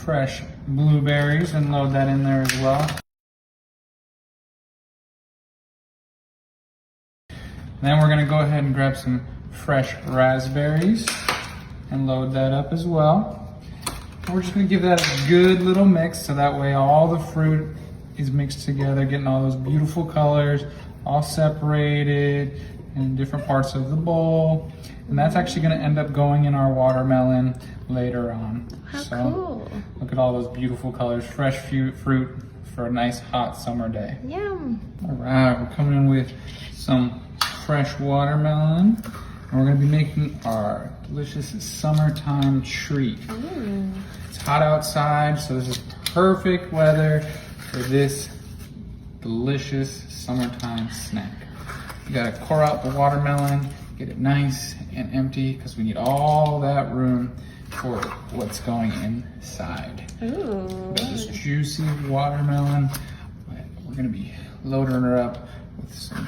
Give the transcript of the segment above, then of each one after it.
fresh blueberries and load that in there as well. Then we're gonna go ahead and grab some fresh raspberries and load that up as well. And we're just gonna give that a good little mix so that way all the fruit is mixed together, getting all those beautiful colors, all separated in different parts of the bowl. And that's actually gonna end up going in our watermelon later on. How cool. Look at all those beautiful colors, fresh fruit for a nice hot summer day. Yum. All right, we're coming in with some fresh watermelon. And we're gonna be making our delicious summertime treat. Ooh. It's hot outside, so this is perfect weather for this delicious summertime snack. You gotta core out the watermelon, get it nice and empty, because we need all that room for what's going inside. Ooh. Got this juicy watermelon. We're gonna be loading her up with some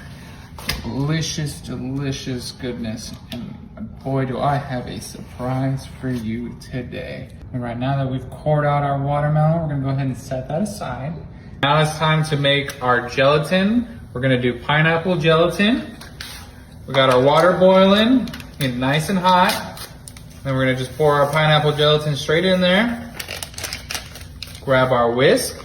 delicious, delicious goodness. And boy, do I have a surprise for you today. And right now that we've cored out our watermelon, we're gonna go ahead and set that aside. Now it's time to make our gelatin. We're gonna do pineapple gelatin. We got our water boiling, getting nice and hot. Then we're gonna just pour our pineapple gelatin straight in there. Grab our whisk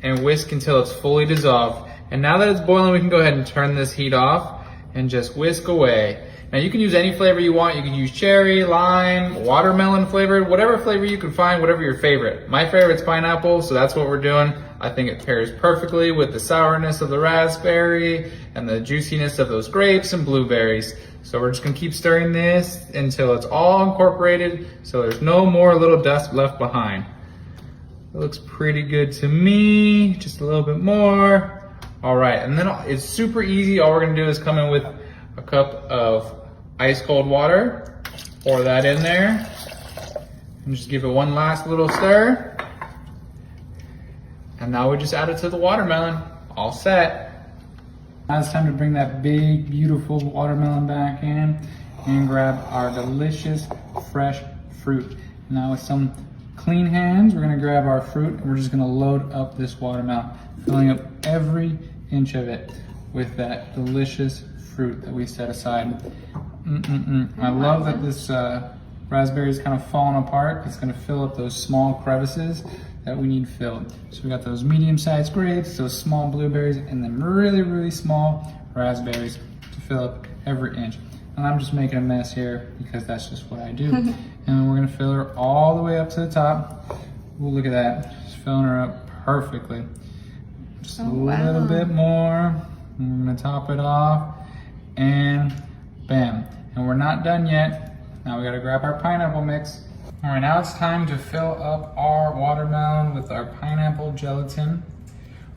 and whisk until it's fully dissolved. And now that it's boiling, we can go ahead and turn this heat off and just whisk away. Now you can use any flavor you want. You can use cherry, lime, watermelon flavored, whatever flavor you can find, whatever your favorite. My favorite's pineapple, so that's what we're doing. I think it pairs perfectly with the sourness of the raspberry and the juiciness of those grapes and blueberries. So we're just gonna keep stirring this until it's all incorporated, so there's no more little dust left behind. It looks pretty good to me. Just a little bit more. All right, and then it's super easy. All we're gonna do is come in with a cup of ice cold water, pour that in there, and just give it one last little stir. And now we just add it to the watermelon. All set. Now it's time to bring that big, beautiful watermelon back in and grab our delicious, fresh fruit. Now with some clean hands, we're gonna grab our fruit and we're just gonna load up this watermelon, filling up every inch of it with that delicious fruit that we set aside. I love that this raspberry is kind of falling apart. It's gonna fill up those small crevices that we need filled. So we got those medium-sized grapes, those small blueberries, and then really, really small raspberries to fill up every inch. And I'm just making a mess here because that's just what I do. And then we're gonna fill her all the way up to the top. Ooh, look at that, just filling her up perfectly. Just a little bit more. And we're gonna top it off, and bam. And we're not done yet. Now we gotta grab our pineapple mix. All right, now it's time to fill up our watermelon with our pineapple gelatin.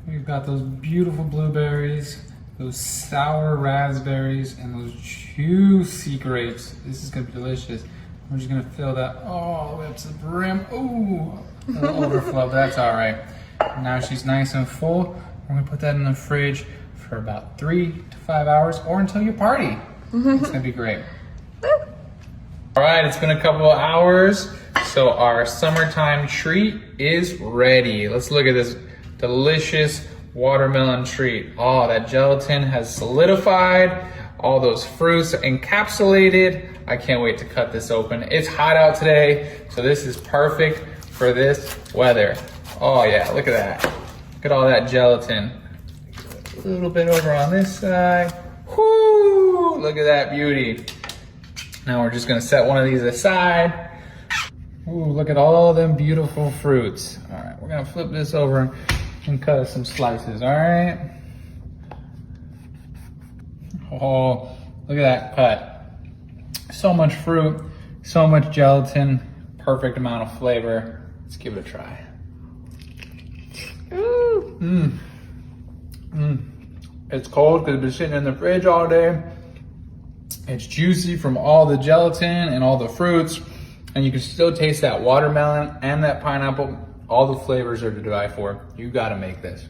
We've got those beautiful blueberries, those sour raspberries, and those juicy grapes. This is gonna be delicious. We're just gonna fill that all the way up to the brim. Ooh, a little overflow, but that's all right. Now she's nice and full. We're gonna put that in the fridge for about 3 to 5 hours or until you party. It's gonna be great. All right, it's been a couple of hours, so our summertime treat is ready. Let's look at this delicious watermelon treat. Oh, that gelatin has solidified, all those fruits encapsulated. I can't wait to cut this open. It's hot out today, so this is perfect for this weather. Oh yeah, look at that. Look at all that gelatin. A little bit over on this side. Whoo, look at that beauty. Now we're just gonna set one of these aside. Ooh, look at all them beautiful fruits. All right, we're gonna flip this over and cut us some slices, all right? Oh, look at that cut. So much fruit, so much gelatin, perfect amount of flavor. Let's give it a try. Ooh. It's cold because it's been sitting in the fridge all day. It's juicy from all the gelatin and all the fruits, and you can still taste that watermelon and that pineapple. All the flavors are to die for. You gotta make this.